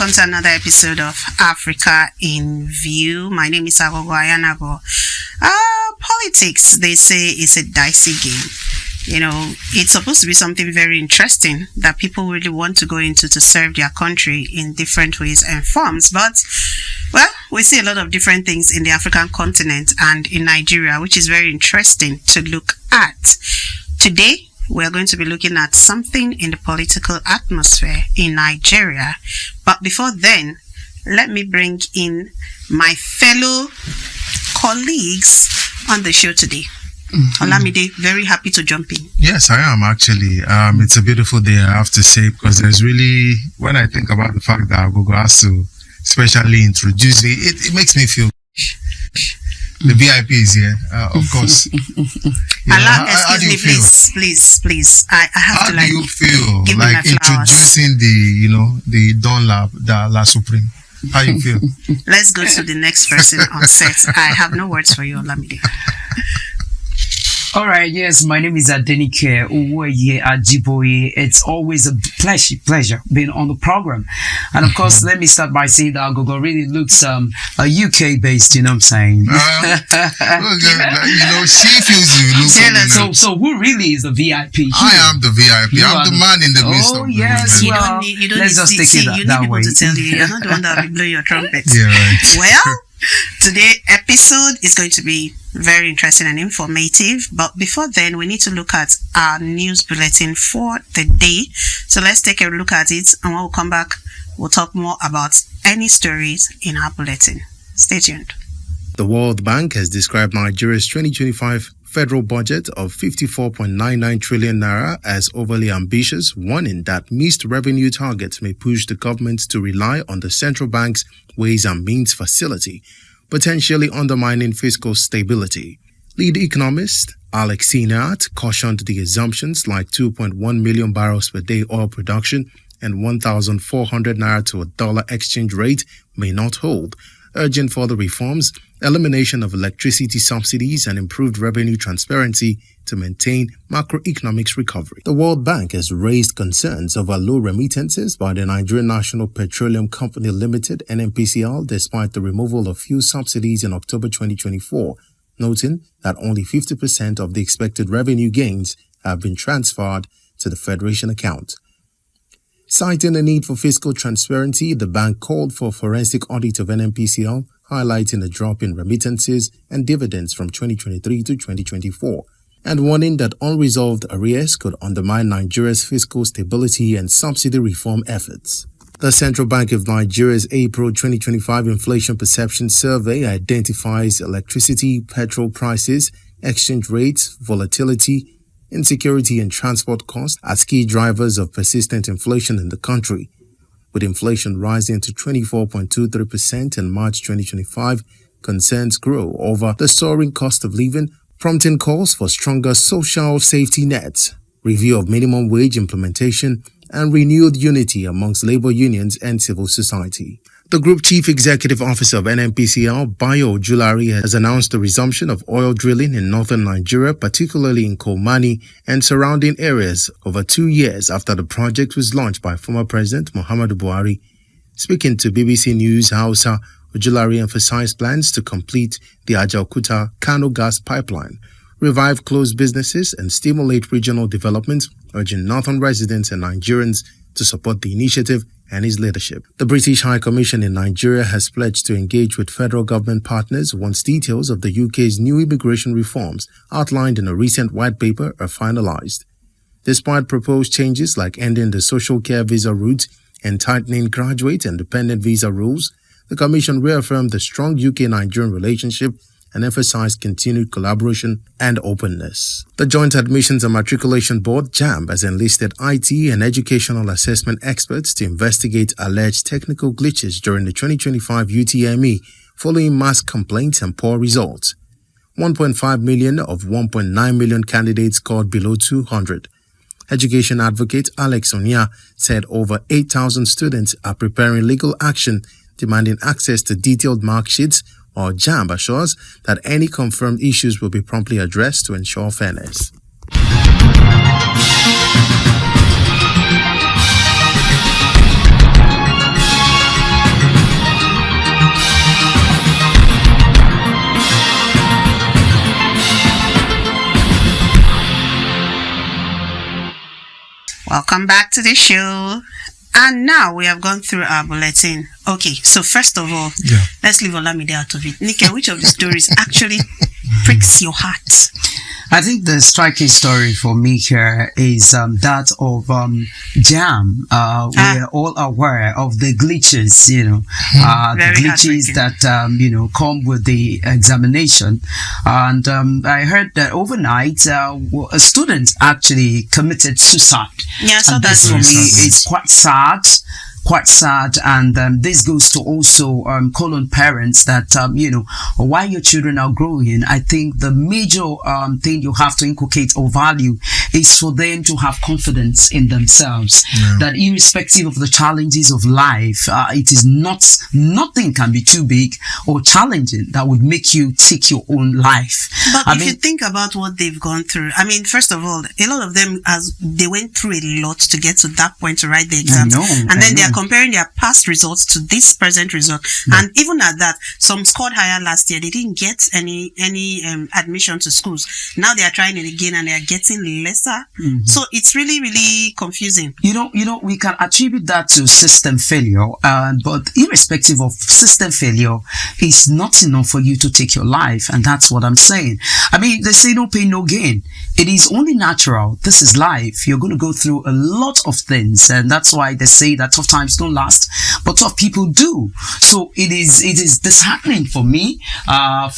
welcome to another episode of Africa in View. My name is Aghogho Ayanagho. Politics, they say, is a dicey game. You know, it's supposed to be something very interesting that people really want to go into to serve their country in different ways and forms. But, well, we see a lot of different things in the African continent and in Nigeria, which is very interesting to look at. Today, we're going to be looking at something in the political atmosphere in Nigeria. But before then, let me bring in my fellow colleagues on the show today. Olamide, very happy to jump in. Yes, I am actually. It's a beautiful day, I have to say, because there's really, when I think about the fact that Aghogho has to specially introduce me, it makes me feel the VIP is here, of course. How do you feel? Please. I have how to do like. you feel give like me my flowers. introducing the Don Lab, the La Supreme? How you feel? Let's go to the next person on set. I have no words for you, Olamide. All right, yes, my name is Adenike Owoeye-Ajiboye. It's always a pleasure being on the program. And of course, let me start by saying that Aghogho really looks UK based, you know what I'm saying? She feels you look so who really is the VIP here? I am the VIP. I'm the man in the midst of the yes, women. well, you don't let's need just take it you that need people way. to tell you. You're not the one that will be blowing your trumpet. Yeah, right. Well, today's episode is going to be very interesting and informative. But before then, we need to look at our news bulletin for the day. So let's take a look at it. And when we come back, we'll talk more about any stories in our bulletin. Stay tuned. The World Bank has described Nigeria's 2025 federal budget of 54.99 trillion naira as overly ambitious, warning that missed revenue targets may push the government to rely on the central bank's Ways and Means facility, potentially undermining fiscal stability. Lead economist Alex Sinat cautioned the assumptions like 2.1 million barrels per day oil production and 1,400 naira to a dollar exchange rate may not hold, urging further reforms, elimination of electricity subsidies, and improved revenue transparency to maintain macroeconomic recovery. The World Bank has raised concerns over low remittances by the Nigerian National Petroleum Company Limited (NNPCL) despite the removal of fuel subsidies in October 2024, noting that only 50% of the expected revenue gains have been transferred to the Federation account. Citing the need for fiscal transparency, the bank called for a forensic audit of NNPCL, highlighting a drop in remittances and dividends from 2023 to 2024, and warning that unresolved arrears could undermine Nigeria's fiscal stability and subsidy reform efforts. The Central Bank of Nigeria's April 2025 Inflation Perception Survey identifies electricity, petrol prices, exchange rates, volatility, insecurity and transport costs as key drivers of persistent inflation in the country. With inflation rising to 24.23% in March 2025, concerns grow over the soaring cost of living, prompting calls for stronger social safety nets, review of minimum wage implementation, and renewed unity amongst labor unions and civil society. The Group Chief Executive Officer of NNPCL, Bayo Julari, has announced the resumption of oil drilling in northern Nigeria, particularly in Kolmani and surrounding areas, over 2 years after the project was launched by former President Muhammadu Buhari. Speaking to BBC News Hausa, Julari emphasized plans to complete the Ajaokuta-Kano gas pipeline, revive closed businesses, and stimulate regional development, urging northern residents and Nigerians to support the initiative and his leadership. The British High Commission in Nigeria has pledged to engage with federal government partners once details of the UK's new immigration reforms outlined in a recent white paper are finalized. Despite proposed changes like ending the social care visa route and tightening graduate and dependent visa rules, the Commission reaffirmed the strong UK-Nigerian relationship and emphasized continued collaboration and openness. The Joint Admissions and Matriculation Board, JAMB, has enlisted IT and educational assessment experts to investigate alleged technical glitches during the 2025 UTME following mass complaints and poor results. 1.5 million of 1.9 million candidates scored below 200. Education advocate Alex Onya said over 8,000 students are preparing legal action demanding access to detailed mark sheets, while JAMB assures that any confirmed issues will be promptly addressed to ensure fairness. Welcome back to the show. And now we have gone through our bulletin. Okay, so first of all, let's leave Olamide out of it. Nike, which of the stories actually pricks your heart? I think the striking story for me here is that of JAM. We're all aware of the glitches, the glitches that, come with the examination. And I heard that overnight, a student actually committed suicide. Yeah, so and that's this for me is quite sad. And this goes to also call on parents that while your children are growing, I think the major thing you have to inculcate or value is for them to have confidence in themselves, that irrespective of the challenges of life, it is nothing can be too big or challenging that would make you take your own life. But if you think about what they've gone through, I mean, first of all, a lot of them, as they went through a lot to get to that point to write the exams, and then they are comparing their past results to this present result. And even at that, some scored higher last year. They didn't get any admission to schools. Now they are trying it again and they are getting lesser. So it's really, really confusing. We can attribute that to system failure, but irrespective of system failure, it's not enough for you to take your life. And that's what I'm saying. I mean, they say no pain, no gain. It is only natural. This is life. You're going to go through a lot of things. And that's why they say that tough times don't last, but tough people do. So it is disheartening for me,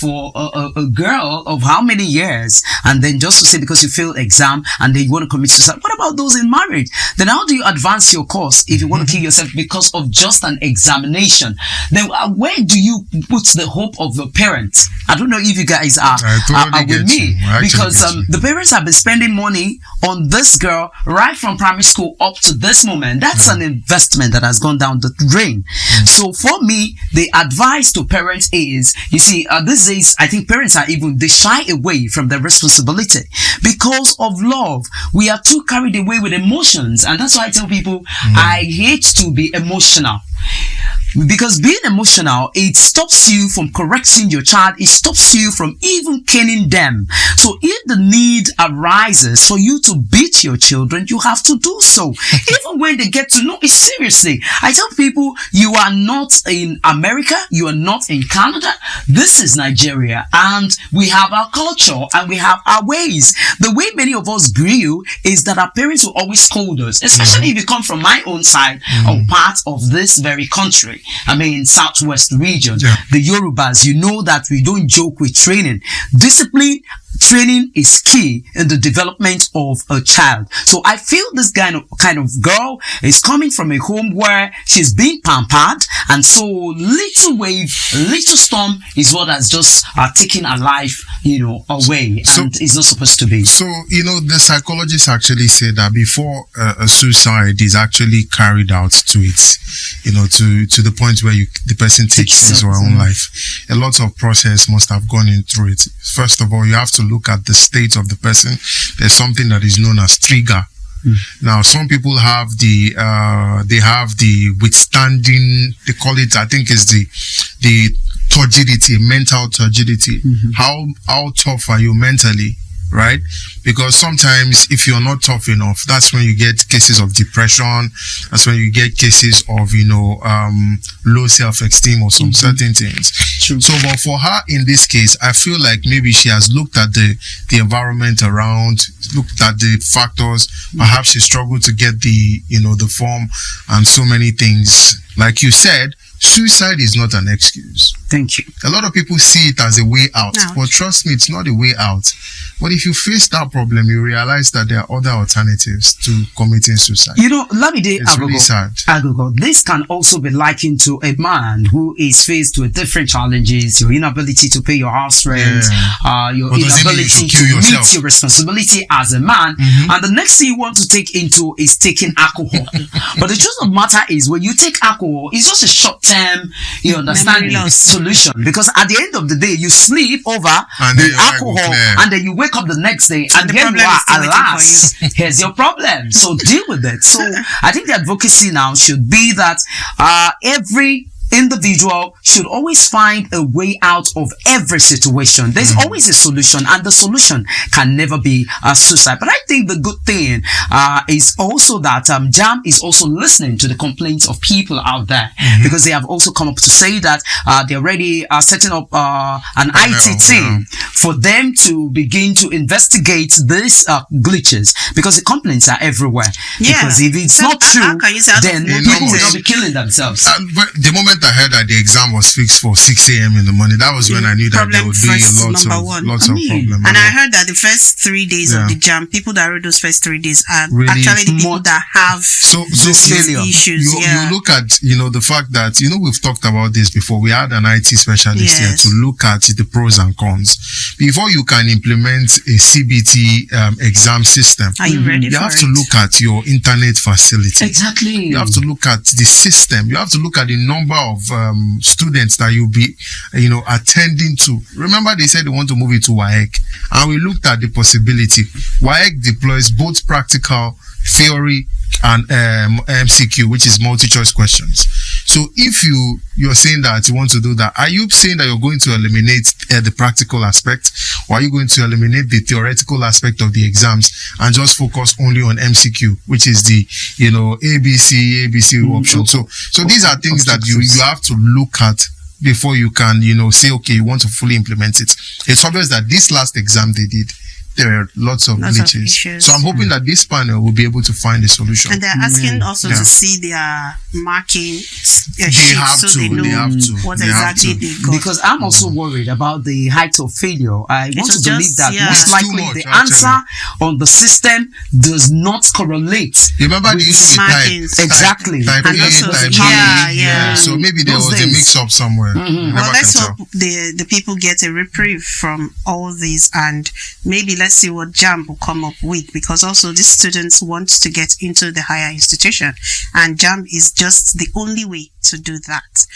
for a girl of how many years, and then just to say because you failed exam and then you want to commit suicide. What about those in marriage? Then how do you advance your course if you want to kill yourself because of just an examination? Then where do you put the hope of the parents? I don't know if you guys are with me, because the parents have been spending money on this girl right from primary school up to this moment. That's an investment that has gone down the drain. So for me, the advice to parents is, you see, these days, I think parents they shy away from their responsibility because of love. We are too carried away with emotions. And that's why I tell people, I hate to be emotional. Because being emotional, it stops you from correcting your child. It stops you from even caning them. So if the need arises for you to beat your children, you have to do so. Even when they get to know it seriously. I tell people, you are not in America. You are not in Canada. This is Nigeria. And we have our culture and we have our ways. The way many of us grew is that our parents will always scold us, especially if you come from my own side or part of this very country. I mean, Southwest region, the Yorubas, you know that we don't joke with training. Discipline, training is key in the development of a child. So I feel this kind of girl is coming from a home where she's being pampered, and so little wave, little storm is what has just taken her life, away, and it's not supposed to be. So, the psychologists actually say that before a suicide is actually carried out to it, to the point where the person takes his or her own life, a lot of process must have gone in through it. First of all, you have to look at the state of the person. There's something that is known as trigger. Now, some people have the withstanding, they call it, I think it's the turgidity, mental turgidity. How tough are you mentally? Right? Because sometimes if you're not tough enough, that's when you get cases of depression. That's when you get cases of, low self-esteem or some certain things. True. So, but for her in this case, I feel like maybe she has looked at the environment around, looked at the factors. Perhaps she struggled to get the form and so many things. Like you said, suicide is not an excuse. Thank you. A lot of people see it as a way out, but trust me, it's not a way out. But if you face that problem, you realize that there are other alternatives to committing suicide. Olamide Aghogho, this can also be likened to a man who is faced with different challenges, your inability to pay your house rent, your inability to meet your responsibility as a man, and the next thing you want to take into is taking alcohol. But the truth of the matter is, when you take alcohol, it's just a short-term, solution, because at the end of the day, you sleep over the alcohol, and then you wake up the next day, and here you are, alas, here's your problem. So deal with it. So I think the advocacy now should be that every individual should always find a way out of every situation. There's always a solution, and the solution can never be suicide. But I think the good thing is also that JAMB is also listening to the complaints of people out there, because they have also come up to say that they're already setting up an IT team for them to begin to investigate these glitches, because the complaints are everywhere. Because if it's not true, then people will not be killing themselves. But the moment I heard that the exam was fixed for 6 a.m. in the morning, that was when I knew that there would be lots of problems. And I heard that the first 3 days of the JAM, people that wrote those first 3 days are really actually the people that have issues. You look at, the fact that, we've talked about this before. We had an IT specialist here to look at the pros and cons. Before you can implement a CBT exam system, are you ready? You have to look at your internet facility. Exactly. You have to look at the system. You have to look at the number of students that you'll be, attending to. Remember, they said they want to move it to WAEC, and we looked at the possibility. WAEC deploys both practical theory and MCQ, which is multi-choice questions. So if you're saying that you want to do that, are you saying that you're going to eliminate the practical aspect, or are you going to eliminate the theoretical aspect of the exams and just focus only on MCQ, which is the ABC option? So these are things that you have to look at before you can say, okay, you want to fully implement it. It's obvious that this last exam they did, there are lots of glitches. So I'm hoping that this panel will be able to find a solution. And they're asking also to see their marking they have to. What exactly they got. Because I'm also worried about the height of failure. I want to believe that most likely much, the answer on the system does not correlate. You remember the issue with markings. Exactly. Type A, type B. So maybe there was a mix-up somewhere. Well, let's hope the people get a reprieve from all these, and maybe let's see what JAMB will come up with, because also these students want to get into the higher institution, and JAMB is just the only way to do that.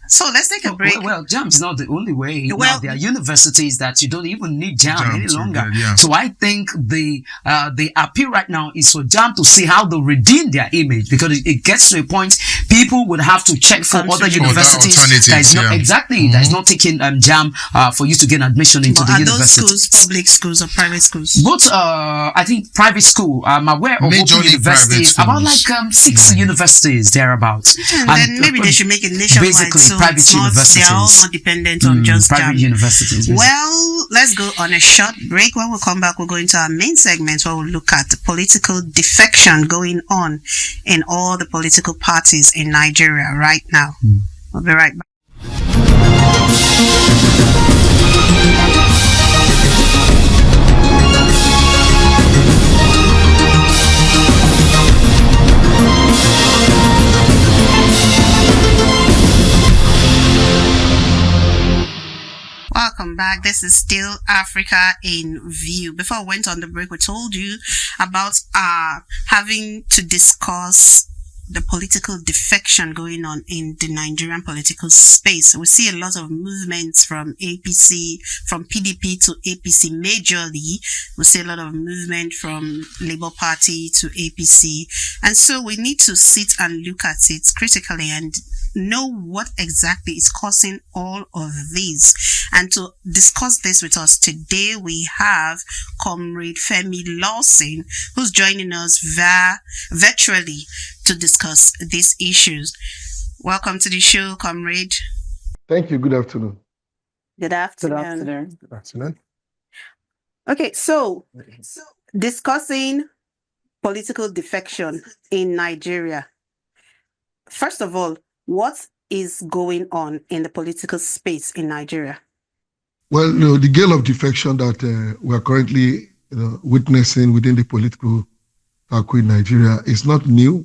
So let's take a break. Well, JAMB is not the only way. Now, there are universities that you don't even need JAMB any longer. So I think the appeal right now is for JAMB to see how they redeem their image, because it gets to a point people would have to check for other universities that is not that is not taking JAMB for you to get admission into the university. Are those schools public schools or private schools? Both, I think private school. I'm aware of open universities, about like 6 universities thereabouts. And then maybe they should make it nationwide. Basically, so private universities. They're all not dependent on just private JAMB. universities. Well, let's go on a short break. When we come back, we'll go into our main segment where we'll look at the political defection going on in all the political parties in Nigeria right now. We'll be right back. Welcome back. This is still Africa in View. Before I went on the break, we told you about having to discuss the political defection going on in the Nigerian political space. We see a lot of movements from APC, from PDP to APC majorly. We see a lot of movement from Labour Party to APC. And so we need to sit and look at it critically and know what exactly is causing all of these. And to discuss this with us today, we have Comrade Femi Lawson, who's joining us virtually to discuss these issues. Welcome to the show, Comrade. Thank you. Good afternoon. Good afternoon. Good afternoon. Okay, so discussing political defection in Nigeria. First of all, what is going on in the political space in Nigeria? Well, the gale of defection that we are currently witnessing within the political circle in Nigeria is not new,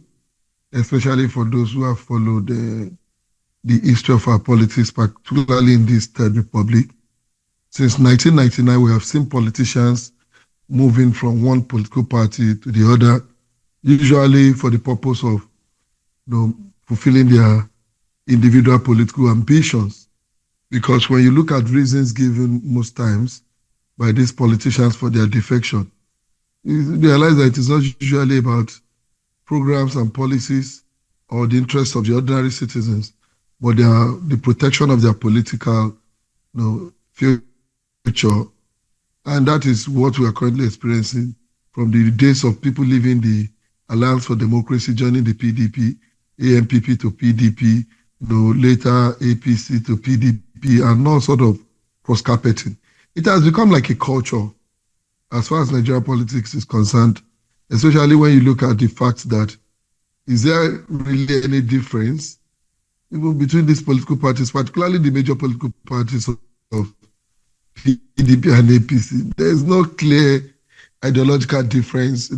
especially for those who have followed the history of our politics, particularly in this Third Republic. Since 1999, we have seen politicians moving from one political party to the other, usually for the purpose of fulfilling their individual political ambitions. Because when you look at reasons given most times by these politicians for their defection, you realize that it is not usually about programs and policies or the interests of the ordinary citizens, but the protection of their political future. And that is what we are currently experiencing from the days of people leaving the Alliance for Democracy, joining the PDP, AMPP to PDP, later APC to PDP, and all sort of cross-carpeting. It has become like a culture as far as Nigerian politics is concerned, especially when you look at the fact that is there really any difference even between these political parties, particularly the major political parties of PDP and APC? There is no clear ideological difference,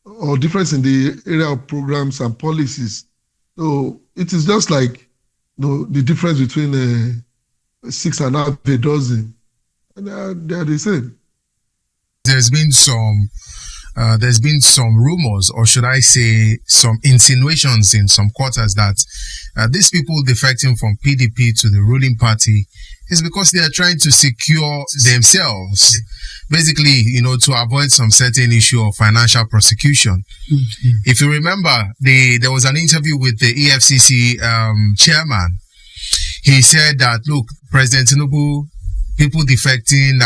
or difference in the area of programs and policies. So it is just like the difference between 6 and a half a dozen. And they are the same. There's been some rumors, or should I say some insinuations in some quarters that these people defecting from PDP to the ruling party is because they are trying to secure themselves, basically, to avoid some certain issue of financial prosecution. Mm-hmm. If you remember, there was an interview with the EFCC chairman. He said that, look, President Tinubu, people defecting,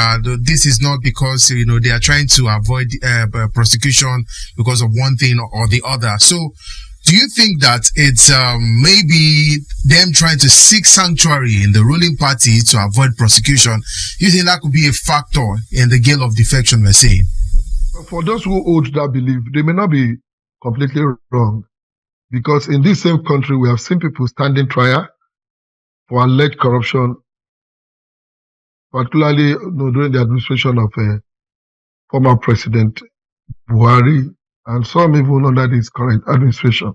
this is not because, they are trying to avoid prosecution because of one thing or the other. So do you think that it's maybe them trying to seek sanctuary in the ruling party to avoid prosecution? You think that could be a factor in the gale of defection we're seeing? For those who hold that belief, they may not be completely wrong, because in this same country, we have seen people standing trial for alleged corruption, particularly during the administration of former President Buhari, and some even under this current administration.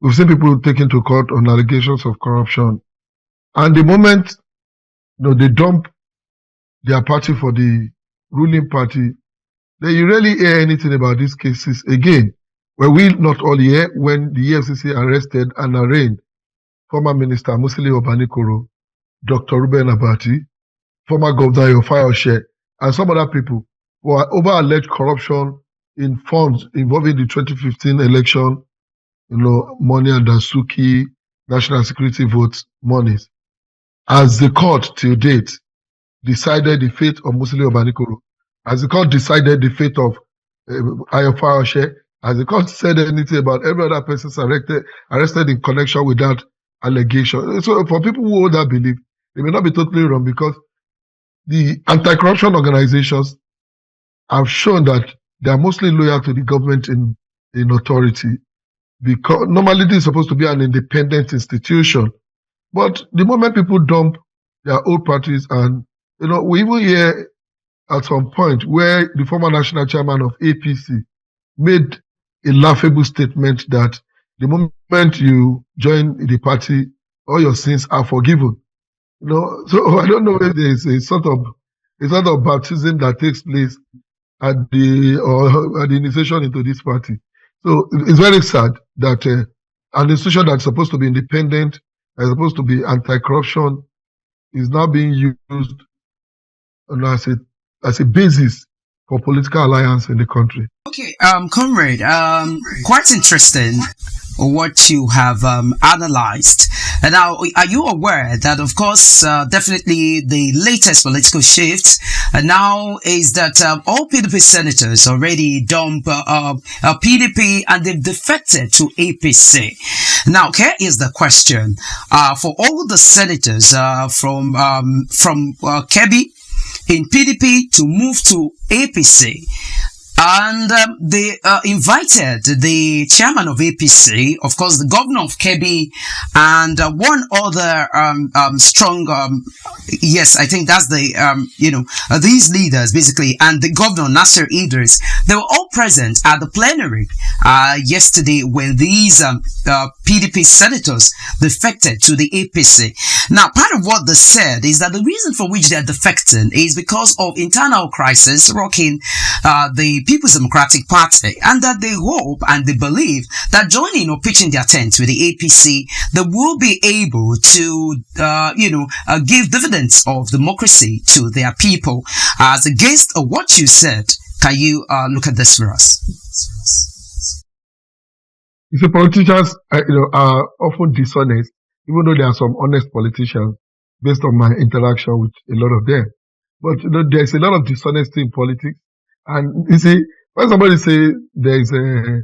We've seen people taken to court on allegations of corruption. And the moment they dump their party for the ruling party, then you rarely hear anything about these cases again. Were we not all here when the EFCC arrested and arraigned former Minister Musili Obanikoro, Dr. Ruben Abati, former Governor Fayose, and some other people who are over alleged corruption in funds involving the 2015 election, money and Dasuki, national security votes, monies. As the court till date decided the fate of Musili Obanikoro, as the court decided the fate of Ayo Fayose, as the court said anything about every other person arrested in connection with that allegation. So for people who hold that belief, they may not be totally wrong, because the anti-corruption organizations have shown that they are mostly loyal to the government in authority, because normally this is supposed to be an independent institution. But the moment people dump their old parties, and we even hear at some point where the former national chairman of APC made a laughable statement that the moment you join the party, all your sins are forgiven. So I don't know if there's a sort of baptism that takes place at the initiation into this party. So it's very sad that an institution that's supposed to be independent, that's supposed to be anti-corruption, is now being used as a basis for political alliance in the country. Okay, Comrade, quite interesting what you have analyzed. And now, are you aware that, of course, definitely the latest political shift now is that all PDP senators already dump PDP and they've defected to APC. Now, here is the question. For all the senators from Kebbi in PDP to move to APC, and they invited the chairman of APC, of course, the governor of Kebbi, and one other strong, yes, I think that's the, these leaders basically, and the governor, Nasir Idris. They were all present at the plenary yesterday when these PDP senators defected to the APC. Now, part of what they said is that the reason for which they are defecting is because of internal crisis rocking the People's Democratic Party, and that they hope and they believe that joining or pitching their tent with the APC, they will be able to, give dividends of democracy to their people. As against what you said, can you look at this for us? You see, politicians, are often dishonest even though there are some honest politicians based on my interaction with a lot of them. But there's a lot of dishonesty in politics. And you see, when somebody say there is a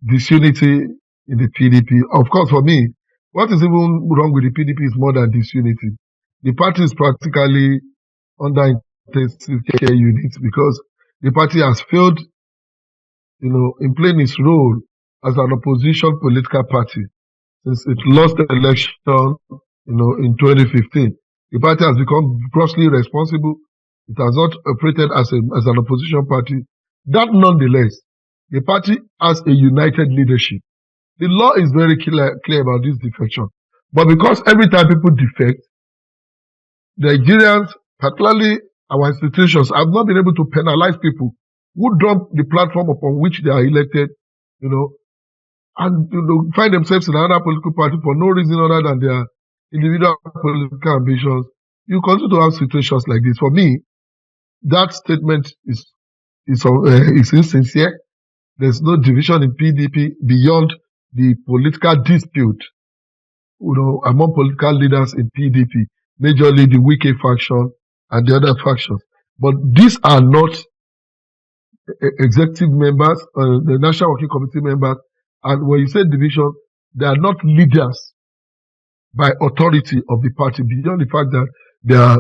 disunity in the PDP, of course, for me, what is even wrong with the PDP is more than disunity. The party is practically under intensive care unit because the party has failed, in playing its role as an opposition political party since it lost the election, in 2015. The party has become grossly irresponsible. It has not operated as an opposition party. That nonetheless, the party has a united leadership. The law is very clear about this defection. But because every time people defect, Nigerians, particularly our institutions, have not been able to penalize people who drop the platform upon which they are elected, and find themselves in another political party for no reason other than their individual political ambitions. You continue to have situations like this. For me, that statement is insincere. There's no division in PDP beyond the political dispute, among political leaders in PDP, majorly the Wike faction and the other factions. But these are not executive members, the National Working Committee members, and when you say division, they are not leaders by authority of the party, beyond the fact that they are,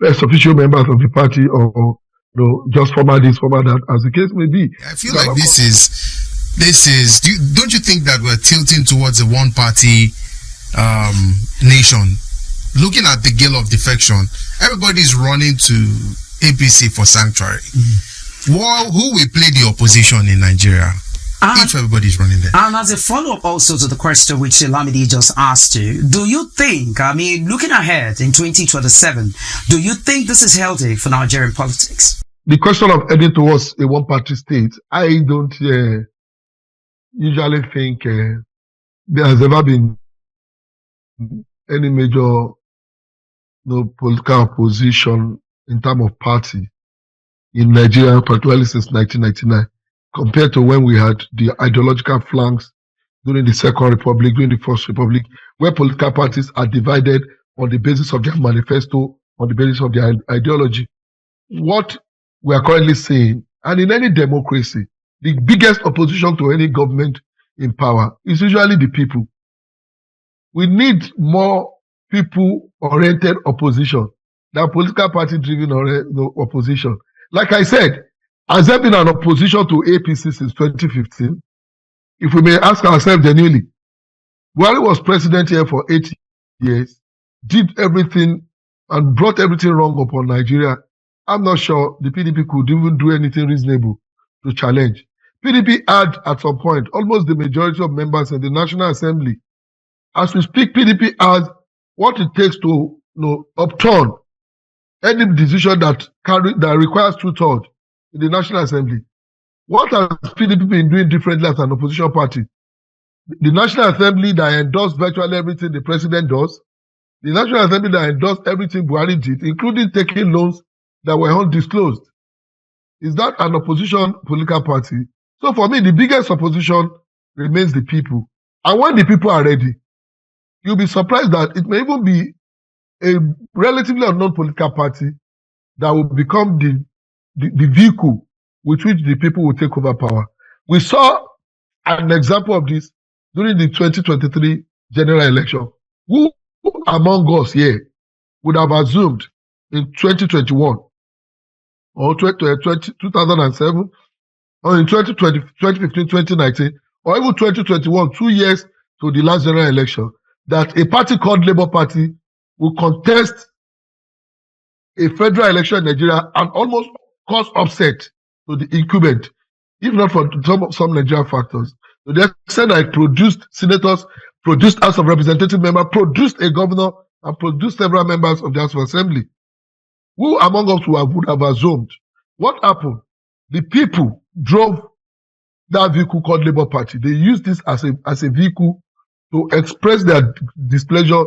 ex-official members of the party or just former this, former that, as the case may be. I feel like this is. Don't you think that we're tilting towards a one-party nation? Looking at the gale of defection, everybody's running to APC for sanctuary. Well, who will play the opposition in Nigeria? If everybody's running there. And as a follow-up also to the question which Olamide just asked you, do you think, looking ahead in 2027, do you think this is healthy for Nigerian politics? The question of heading towards a one-party state, I don't usually think there has ever been any major political opposition in terms of party in Nigeria, particularly since 1999, compared to when we had the ideological flanks during the Second Republic, during the First Republic, where political parties are divided on the basis of their manifesto, on the basis of their ideology. What we are currently seeing, and in any democracy, the biggest opposition to any government in power is usually the people. We need more people-oriented opposition than political party-driven opposition. Like I said, has there been an opposition to APC since 2015? If we may ask ourselves genuinely, Buhari was president here for 8 years, did everything and brought everything wrong upon Nigeria. I'm not sure the PDP could even do anything reasonable to challenge. PDP had, at some point, almost the majority of members in the National Assembly. As we speak, PDP has what it takes to upturn any decision that requires 2/3 in the National Assembly. What has PDP been doing differently as an opposition party? The National Assembly that endorsed virtually everything the president does, the National Assembly that endorsed everything Buhari did, including taking loans that were undisclosed. Is that an opposition political party? So for me, the biggest opposition remains the people. And when the people are ready, you'll be surprised that it may even be a relatively unknown political party that will become the vehicle with which the people will take over power. We saw an example of this during the 2023 general election. Who among us here would have assumed in 2021 or 2007 or in 2015, 2019, or even 2021, 2 years to the last general election, that a party called Labour Party will contest a federal election in Nigeria and almost cause upset to the incumbent, if not for some Nigerian factors. So the extent that it produced senators, produced House of Representative members, produced a governor, and produced several members of the House of Assembly. Who among us would have assumed? What happened? The people drove that vehicle called Labour Party. They used this as a vehicle to express their displeasure,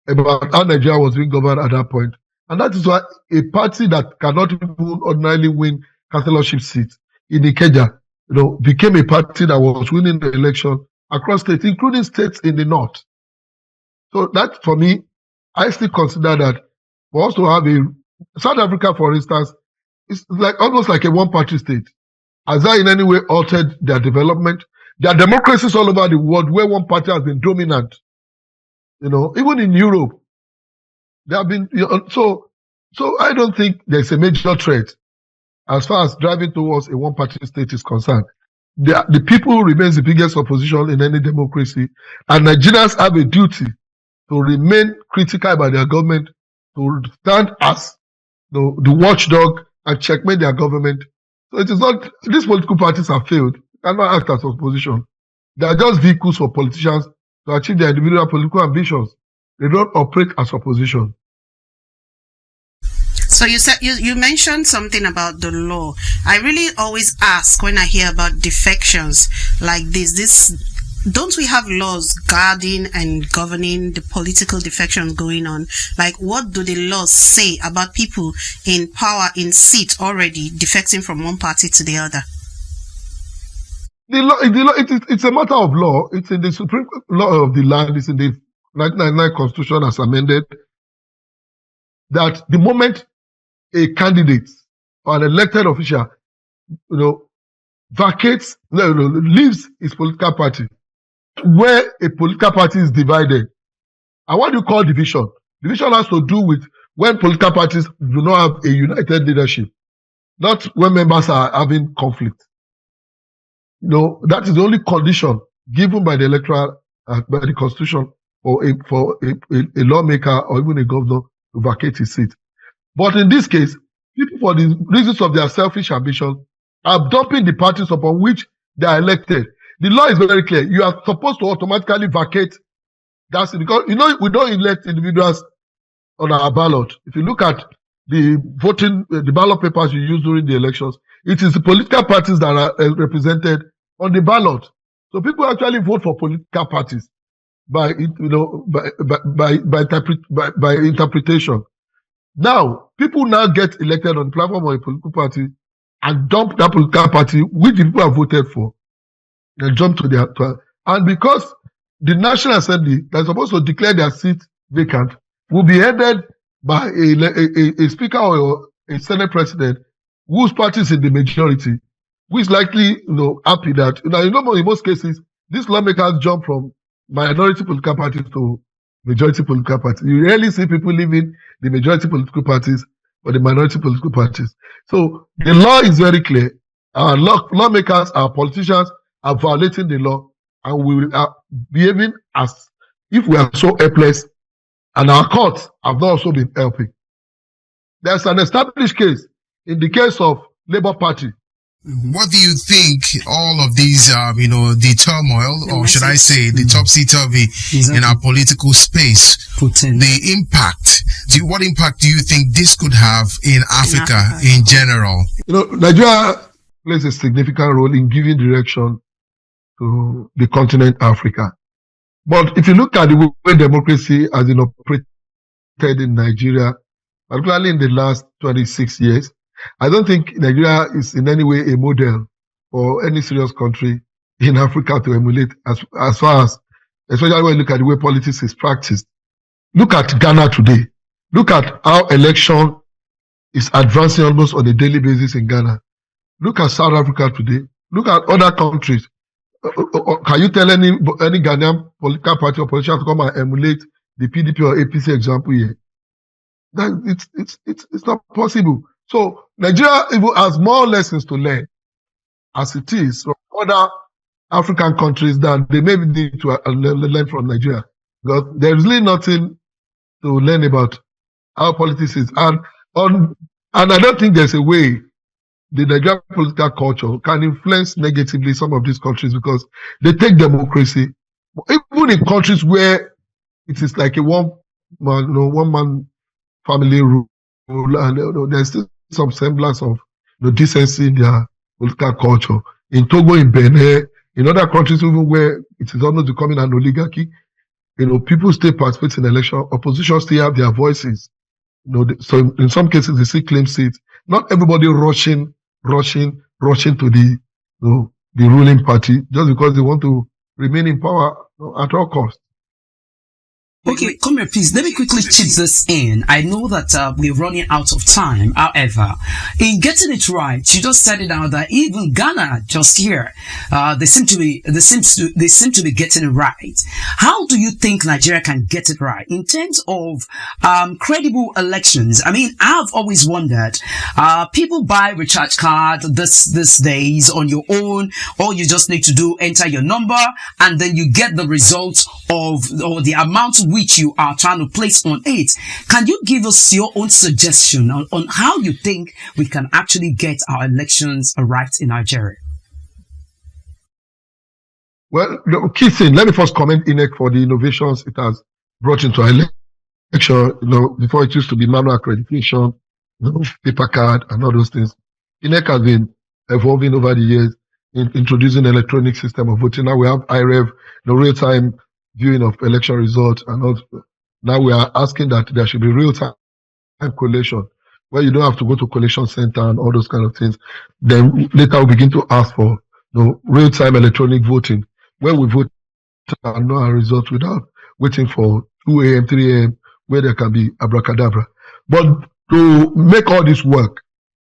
about how Nigeria was being governed at that point. And that is why a party that cannot even ordinarily win councillorship seats in Ikeja, became a party that was winning the election across states, including states in the north. So that, for me, I still consider that for us to have South Africa, for instance, is like almost like a one-party state. Has that in any way altered their development? There are democracies all over the world where one party has been dominant. Even in Europe, there have been. So I don't think there's a major threat as far as driving towards a one-party state is concerned. The people remains the biggest opposition in any democracy, and Nigerians have a duty to remain critical about their government, to stand as the watchdog and checkmate their government. So it is not, these political parties have failed, cannot act as opposition. They are just vehicles for politicians to achieve their individual political ambitions. They don't operate as opposition. So you said you mentioned something about the law. I really always ask when I hear about defections like this, don't we have laws guarding and governing the political defections going on? Like, what do the laws say about people in power, in seat already defecting from one party to the other? It's a matter of law. It's in the Supreme Law of the land. It's in the 1999 Constitution as amended. That the moment a candidate or an elected official, vacates, leaves his political party, where a political party is divided. And what do you call division? Division has to do with when political parties do not have a united leadership, not when members are having conflict. That is the only condition given by the electoral, by the Constitution for a lawmaker or even a governor to vacate his seat. But in this case, people, for the reasons of their selfish ambition, are dumping the parties upon which they are elected. The law is very clear. You are supposed to automatically vacate. That's it. Because, we don't elect individuals on our ballot. If you look at the voting, the ballot papers you use during the elections, it is the political parties that are represented on the ballot. So people actually vote for political parties by interpretation. Now, people now get elected on the platform of a political party and dump that political party which the people have voted for. They jump to their, and because the National Assembly that is supposed to declare their seat vacant will be headed by a speaker or a Senate president whose party is in the majority, who is likely, happy that, in most cases, these lawmakers jump from minority political parties to majority political parties. You rarely see people leaving the majority political parties or the minority political parties. So the law is very clear. Our lawmakers, our politicians are violating the law, and we are behaving as if we are so helpless, and our courts have not also been helping. There's an established case in the case of Labour Party. What do you think all of these, the turmoil, or should I say, the topsy-turvy in our political space, the impact, what impact do you think this could have in Africa in general? Nigeria plays a significant role in giving direction to the continent Africa. But if you look at the way democracy has been operated in Nigeria, particularly in the last 26 years, I don't think Nigeria is in any way a model for any serious country in Africa to emulate as far as, especially when you look at the way politics is practiced. Look at Ghana today. Look at how election is advancing almost on a daily basis in Ghana. Look at South Africa today. Look at other countries. Can you tell any Ghanaian political party or politician to come and emulate the PDP or APC example here? It's not possible. So Nigeria even has more lessons to learn as it is from other African countries that they may need to learn from Nigeria. Because there is really nothing to learn about how politics is. And I don't think there's a way the Nigerian political culture can influence negatively some of these countries, because they take democracy, even in countries where it is like a one-man family rule, and there's still some semblance of decency in their political culture. In Togo, in Benin, in other countries even where it is almost becoming an oligarchy, people still participate in election. Opposition still have their voices. So in some cases they still claim seats. Not everybody rushing to the the ruling party just because they want to remain in power at all costs. Okay, come here, please. Let me quickly chip this in. I know that we're running out of time. However, in getting it right, you just said it out that even Ghana, just here, they seem to be getting it right. How do you think Nigeria can get it right in terms of credible elections? I mean, I've always wondered. People buy recharge card these days on your own. All you just need to do, enter your number, and then you get the results of or the amount which you are trying to place on it. Can you give us your own suggestion on how you think we can actually get our elections right in Nigeria? Well, the key thing, let me first commend INEC for the innovations it has brought into our election. Before it used to be manual accreditation, paper card and all those things. INEC has been evolving over the years in introducing electronic system of voting. Now we have iRev, the real-time viewing of election results, and also now we are asking that there should be real-time collation, where you don't have to go to collation center and all those kind of things. Then later we'll begin to ask for real-time electronic voting, where we vote and know our results without waiting for 2 a.m., 3 a.m., where there can be abracadabra. But to make all this work,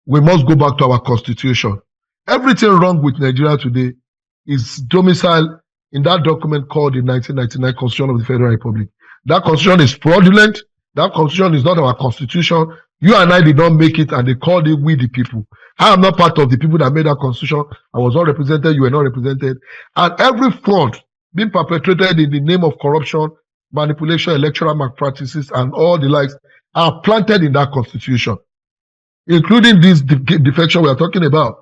we must go back to our constitution. Everything wrong with Nigeria today is domiciled in that document called the 1999 Constitution of the Federal Republic. That constitution is fraudulent. That constitution is not our constitution. You and I did not make it, and they called it we the people. I am not part of the people that made that constitution. I was not represented. You were not represented. And every fraud being perpetrated in the name of corruption, manipulation, electoral malpractices, and all the likes are planted in that constitution, including this defection we are talking about.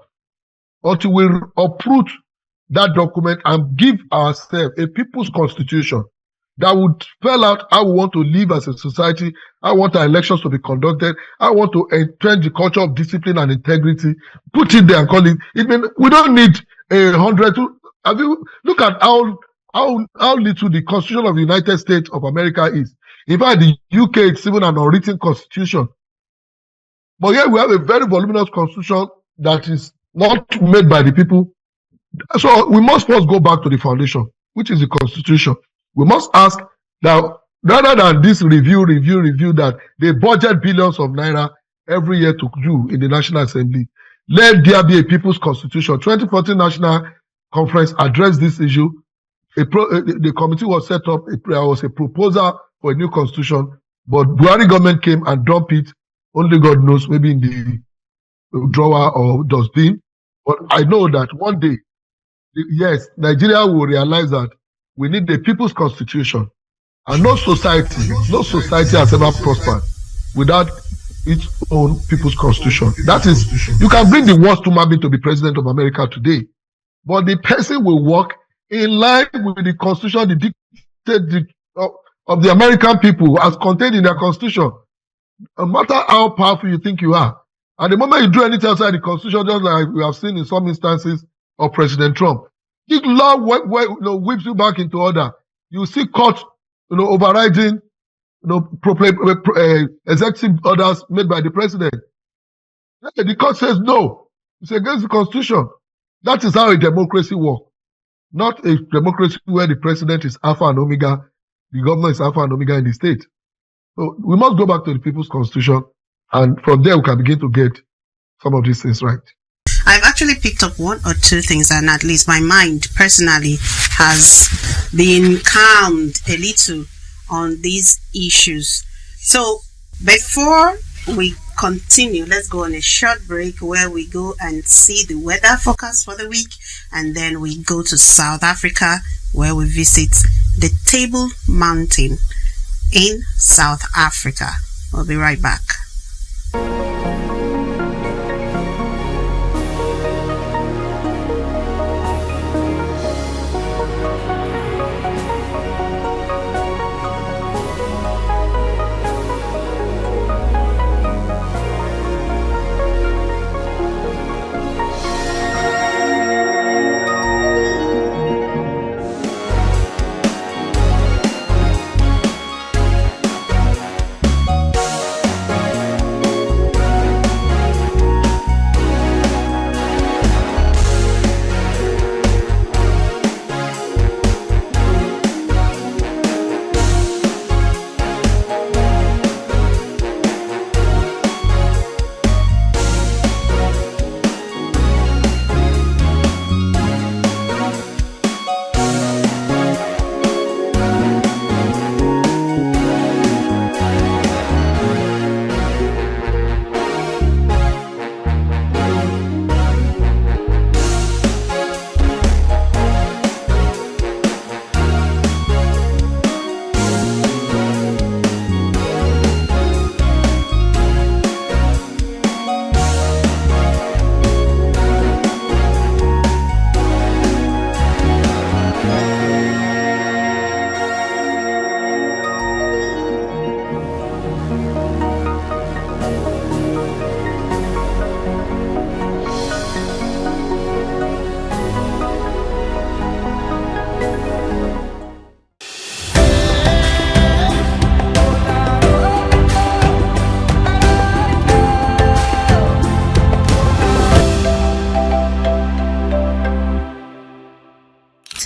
Until we uproot that document and give ourselves a people's constitution that would spell out how we want to live as a society, how we want our elections to be conducted, how we want to entrench the culture of discipline and integrity, put it there and call it. We don't need 100 to. Have you look at how little the Constitution of the United States of America is. In fact, the UK it's even an unwritten constitution. But here we have a very voluminous constitution that is not made by the people. So we must first go back to the foundation, which is the constitution. We must ask that rather than this review that they budget billions of naira every year to do in the National Assembly, let there be a people's constitution. 2014 National Conference addressed this issue. The committee was set up. There was a proposal for a new constitution, but Buhari government came and dumped it. Only God knows, maybe in the drawer or dustbin. But I know that one day, yes, Nigeria will realize that we need a people's constitution. And no society has ever prospered without its own people's constitution. That is, you can bring the worst human being to be president of America today, but the person will work in line with the constitution, the dictate of the American people as contained in their constitution. No matter how powerful you think you are. And the moment you do anything outside the constitution, just like we have seen in some instances of President Trump, this law whips you back into order. You see court, overriding, executive orders made by the president. The court says no. It's against the constitution. That is how a democracy works. Not a democracy where the president is alpha and omega, the government is alpha and omega in the state. So we must go back to the people's constitution, and from there we can begin to get some of these things right. I've actually picked up one or two things, and at least my mind personally has been calmed a little on these issues. So before we continue, let's go on a short break where we go and see the weather forecast for the week, and then we go to South Africa where we visit the Table Mountain in South Africa. We'll be right back.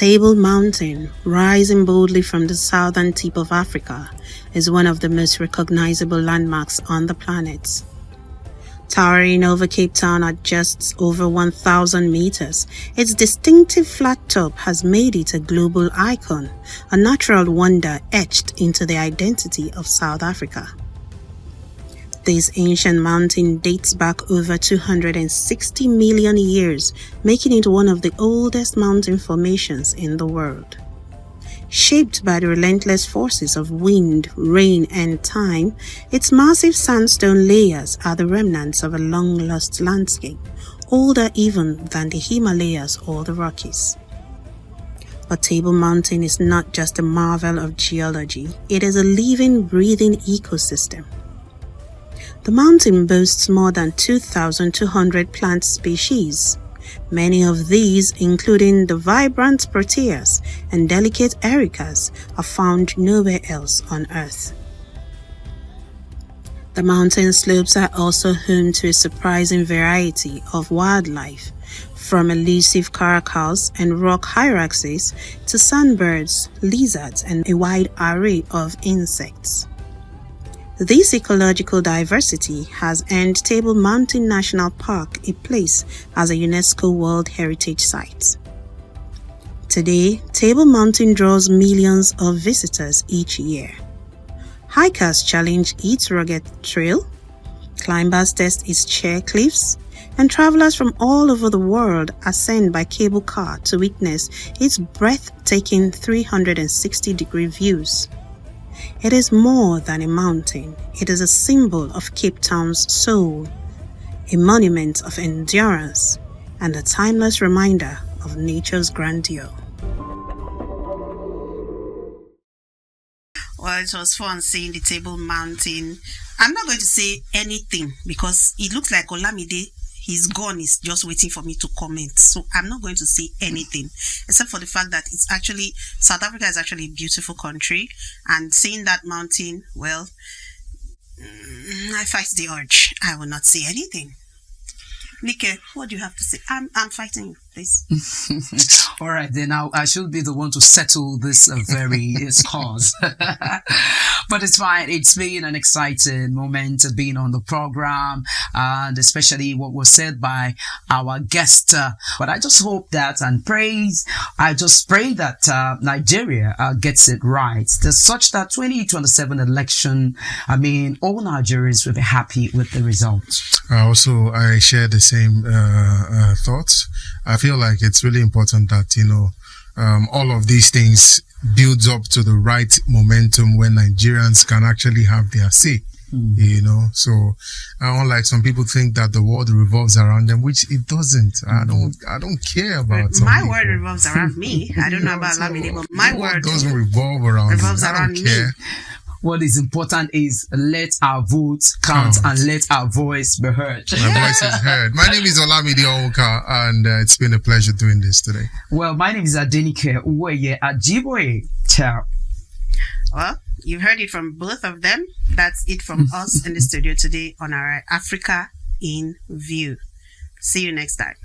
Table Mountain, rising boldly from the southern tip of Africa, is one of the most recognizable landmarks on the planet. Towering over Cape Town at just over 1,000 meters, its distinctive flat top has made it a global icon, a natural wonder etched into the identity of South Africa. This ancient mountain dates back over 260 million years, making it one of the oldest mountain formations in the world. Shaped by the relentless forces of wind, rain, and time, its massive sandstone layers are the remnants of a long-lost landscape, older even than the Himalayas or the Rockies. But Table Mountain is not just a marvel of geology, it is a living, breathing ecosystem. The mountain boasts more than 2,200 plant species. Many of these, including the vibrant proteas and delicate ericas, are found nowhere else on Earth. The mountain slopes are also home to a surprising variety of wildlife, from elusive caracals and rock hyraxes to sunbirds, lizards, and a wide array of insects. This ecological diversity has earned Table Mountain National Park a place as a UNESCO World Heritage Site. Today, Table Mountain draws millions of visitors each year. Hikers challenge its rugged trail, climbers test its sheer cliffs, and travelers from all over the world ascend by cable car to witness its breathtaking 360-degree views. It is more than a mountain. It is a symbol of Cape Town's soul, a monument of endurance, and a timeless reminder of nature's grandeur. Well, it was fun seeing the Table Mountain. I'm not going to say anything because it looks like Olamide, he's gone, he's just waiting for me to comment. So I'm not going to say anything except for the fact that it's actually, South Africa is actually a beautiful country, and seeing that mountain, well, I fight the urge. I will not say anything. Nike, what do you have to say? I'm fighting you, please. All right, then I should be the one to settle this very cause. But it's fine. It's been an exciting moment being on the program, and especially what was said by our guest. But I just hope that I just pray that Nigeria gets it right. There's such that 2027 election, I mean, all Nigerians will be happy with the results. Also, I share the same thoughts. I feel like it's really important that, all of these things builds up to the right momentum when Nigerians can actually have their say. So unlike some people think that the world revolves around them, which it doesn't. I don't care about my world revolves around me. I don't know about Lamine, but my world doesn't revolve around revolves me. around me. What is important is let our votes count and let our voice be heard. My voice is heard. My name is Olamide Onwuka, and it's been a pleasure doing this today. Well, my name is Adenike Owoeye-Ajiboye. Ciao. Well, you've heard it from both of them. That's it from us in the studio today on our Africa in View. See you next time.